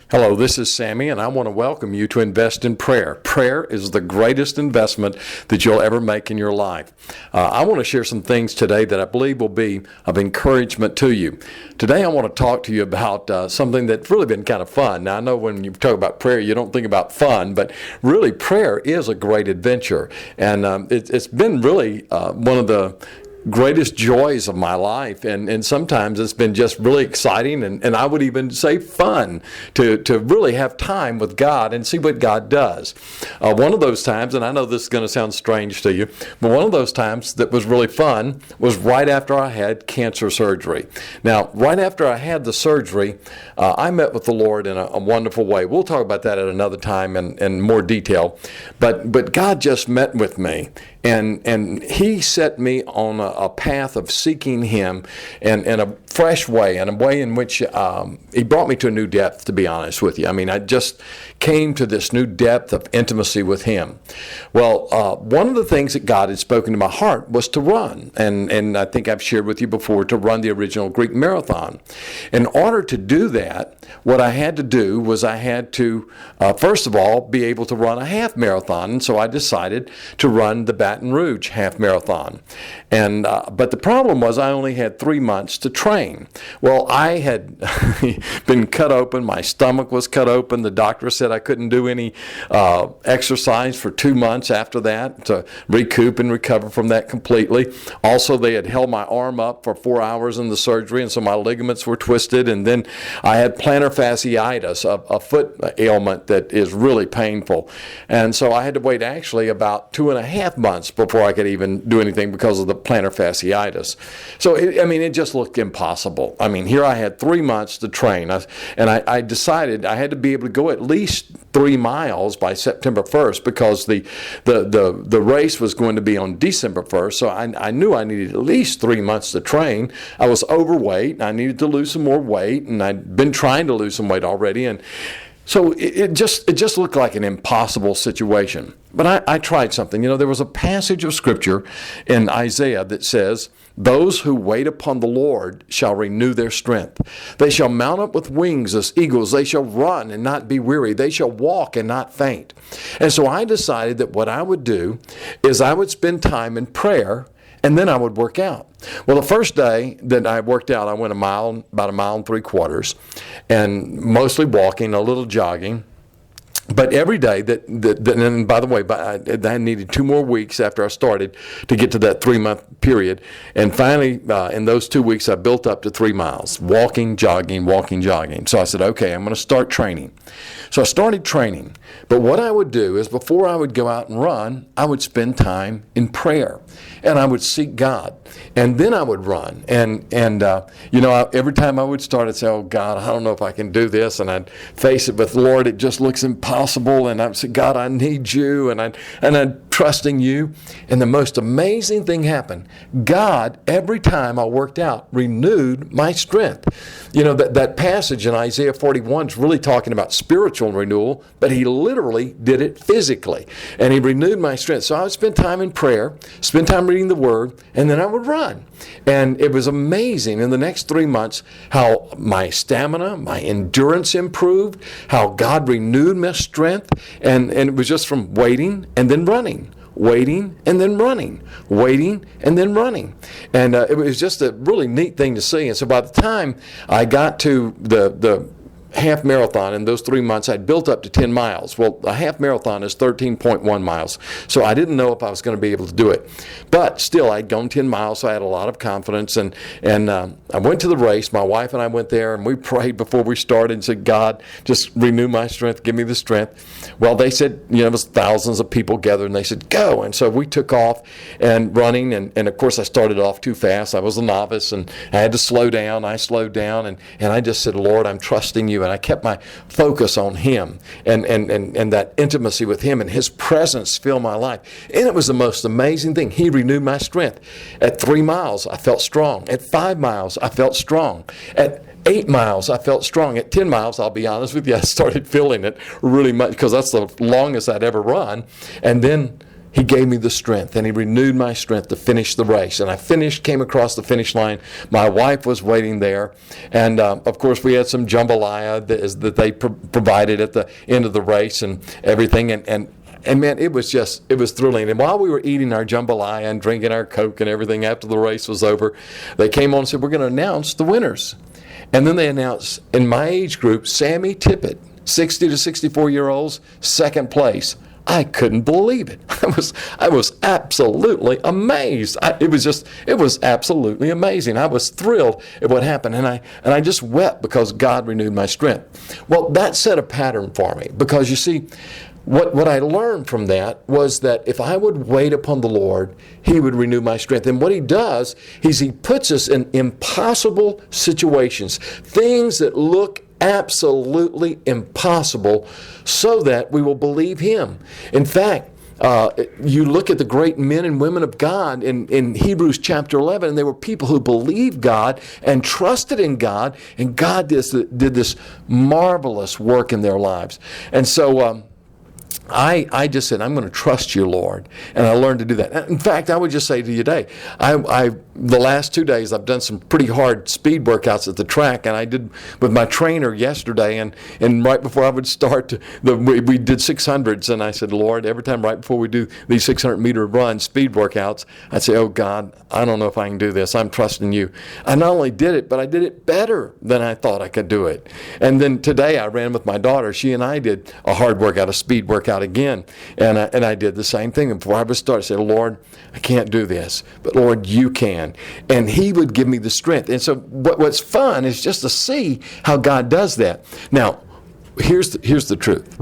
Hello, this is Sammy, and I want to welcome you to Invest in Prayer. Prayer is the greatest investment that you'll ever make in your life. I want to share some things today that I believe will be of encouragement to you. Today I want to talk to you about something that's really been kind of fun. Now, I know when you talk about prayer, you don't think about fun, but really prayer is a great adventure. And it's been really one of the greatest joys of my life, and sometimes it's been just really exciting and I would even say fun to really have time with God and see what God does. One of those times, and I know this is going to sound strange to you, but one of those times that was really fun was right after I had cancer surgery. Now, right after I had the surgery, I met with the Lord in a wonderful way. We'll talk about that at another time in more detail, but God just met with me. And He set me on a path of seeking Him in a fresh way, and a way in which He brought me to a new depth, to be honest with you. I mean, I just came to this new depth of intimacy with Him. Well, one of the things that God had spoken to my heart was to run. And I think I've shared with you before, to run the original Greek marathon. In order to do that, what I had to do was I had to, first of all, be able to run a half marathon. And so I decided to run the Baton Rouge half marathon. And but the problem was I only had 3 months to train. Well, I had been cut open. My stomach was cut open. The doctor said I couldn't do any exercise for 2 months after that to recoup and recover from that completely. Also, they had held my arm up for 4 hours in the surgery, and so my ligaments were twisted. And then I had plantar fasciitis, a foot ailment that is really painful. And so I had to wait actually about 2.5 months before I could even do anything because of the plantar fasciitis. So, it just looked impossible. I mean, here I had 3 months to train, and I decided I had to be able to go at least 3 miles by September 1st because the race was going to be on December 1st, so I knew I needed at least 3 months to train. I was overweight, and I needed to lose some more weight, and I'd been trying to lose some weight already, and so it just looked like an impossible situation. But I tried something. There was a passage of Scripture in Isaiah that says, "Those who wait upon the Lord shall renew their strength. They shall mount up with wings as eagles. They shall run and not be weary. They shall walk and not faint." And so I decided that what I would do is I would spend time in prayer, and then I would work out. Well, the first day that I worked out, I went about 1.75 miles, and mostly walking, a little jogging. But every day and by the way, I needed 2 more weeks after I started to get to that 3-month period. And finally, in those 2 weeks, I built up to 3 miles, walking, jogging. So I said, okay, I'm going to start training. So I started training. But what I would do is before I would go out and run, I would spend time in prayer. And I would seek God. And then I would run. And every time I would start, I'd say, oh, God, I don't know if I can do this. And I'd face it with, Lord, it just looks impossible. And I'd say, God, I need you. And I'm trusting you. And the most amazing thing happened. God, every time I worked out, renewed my strength. That passage in Isaiah 41 is really talking about spiritual renewal, but He literally did it physically. And He renewed my strength. So I would spend time in prayer, spend time reading the Word, and then I would run. And it was amazing in the next 3 months how my stamina, my endurance improved, how God renewed my strength, and it was just from waiting and then running. Waiting and then running, waiting and then running. And it was just a really neat thing to see. And so by the time I got to the half marathon in those 3 months, I'd built up to 10 miles. Well, a half marathon is 13.1 miles. So I didn't know if I was going to be able to do it. But still, I'd gone 10 miles, so I had a lot of confidence. And I went to the race. My wife and I went there, and we prayed before we started and said, God, just renew my strength, give me the strength. Well, they said, it was thousands of people gathered, and they said, go. And so we took off and running. And of course, I started off too fast. I was a novice, and I had to slow down. I slowed down, and I just said, Lord, I'm trusting you. And I kept my focus on Him and that intimacy with Him, and His presence filled my life. And it was the most amazing thing. He renewed my strength. At 3 miles, I felt strong. At 5 miles, I felt strong. At 8 miles, I felt strong. At 10 miles, I'll be honest with you, I started feeling it really much because that's the longest I'd ever run. And then He gave me the strength, and He renewed my strength to finish the race. And I came across the finish line. My wife was waiting there. And, of course, we had some jambalaya that they provided at the end of the race and everything. And man, it was thrilling. And while we were eating our jambalaya and drinking our Coke and everything after the race was over, they came on and said, we're going to announce the winners. And then they announced, in my age group, Sammy Tippett, 60 to 64-year-olds, second place. I couldn't believe it. I was absolutely amazed. It was absolutely amazing. I was thrilled at what happened, and I just wept because God renewed my strength. Well, that set a pattern for me, because you see, what I learned from that was that if I would wait upon the Lord, He would renew my strength. And what He does is He puts us in impossible situations, things that look absolutely impossible, so that we will believe Him. In fact, you look at the great men and women of God in Hebrews chapter 11, and they were people who believed God and trusted in God, and God did this marvelous work in their lives. And so I just said, I'm going to trust you, Lord. And I learned to do that. In fact, I would just say to you today, the last 2 days, I've done some pretty hard speed workouts at the track, and I did with my trainer yesterday, and right before I would start, we did 600s, and I said, Lord, every time right before we do these 600-meter run speed workouts, I'd say, oh, God, I don't know if I can do this. I'm trusting you. I not only did it, but I did it better than I thought I could do it. And then today, I ran with my daughter. She and I did a hard workout, a speed workout again, and I did the same thing. And before I would start, I said, Lord, I can't do this, but Lord, you can. And He would give me the strength. And so what's fun is just to see how God does that. Now, here's the truth.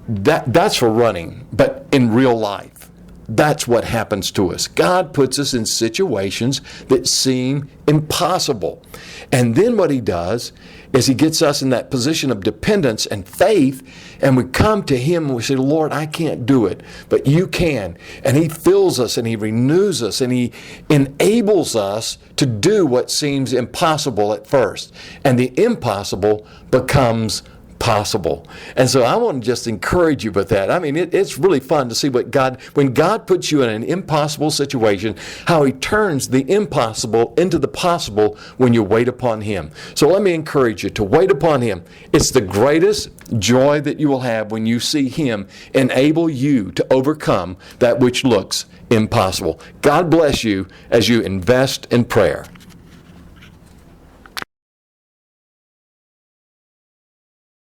That's for running, but in real life, that's what happens to us. God puts us in situations that seem impossible. And then what He does is He gets us in that position of dependence and faith, and we come to Him and we say, Lord, I can't do it, but you can. And He fills us and He renews us and He enables us to do what seems impossible at first. And the impossible becomes possible. And so I want to just encourage you with that. I mean, it's really fun to see when God puts you in an impossible situation, how He turns the impossible into the possible when you wait upon Him. So let me encourage you to wait upon Him. It's the greatest joy that you will have when you see Him enable you to overcome that which looks impossible. God bless you as you invest in prayer.